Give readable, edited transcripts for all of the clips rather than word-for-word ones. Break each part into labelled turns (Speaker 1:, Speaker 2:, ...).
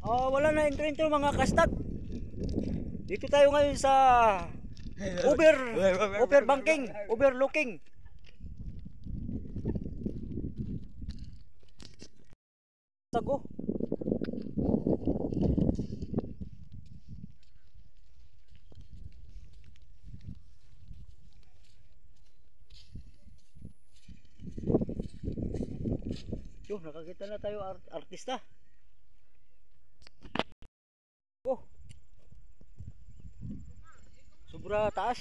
Speaker 1: Wala na intro mga kastag. Dito tayo ngayon sa overbanking, overlooking. Sago. Yo, nakakita na tayo artista. Oh. Sobra taas.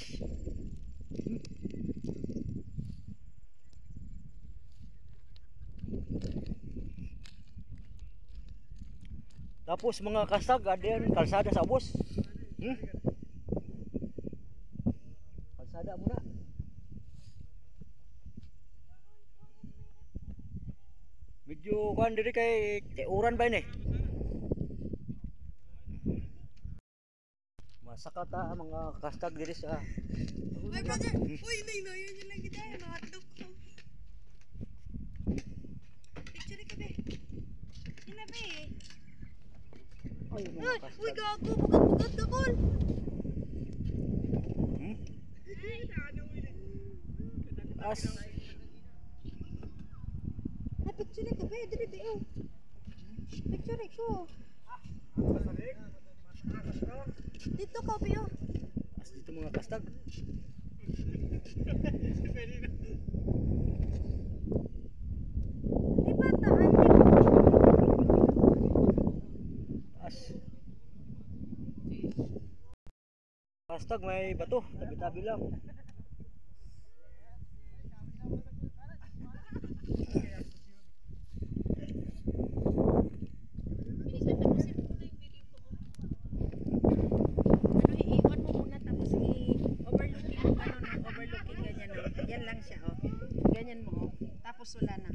Speaker 1: Tapos mga kastag, adiyan kalsada sa ubos. Kalsada muna. Medyo kan diri kay uran ba ini? Masaka ta mga kastag diri sa.
Speaker 2: Uy brother, uy nay yun lang kita nakadok ko. Picture ka be. Ina be.
Speaker 1: Ay mga kastag.
Speaker 2: Uy gago, bugat na kol.
Speaker 1: As.
Speaker 2: Na picture ka be, dili be. Picture ko. Dito ka be.
Speaker 1: As dito mga kastag.
Speaker 2: Di ba taan?
Speaker 1: As. Kastag may bato, tabi-tabi lang.
Speaker 2: Yan lang siya, oh. Ganyan mo, oh. Tapos wala na.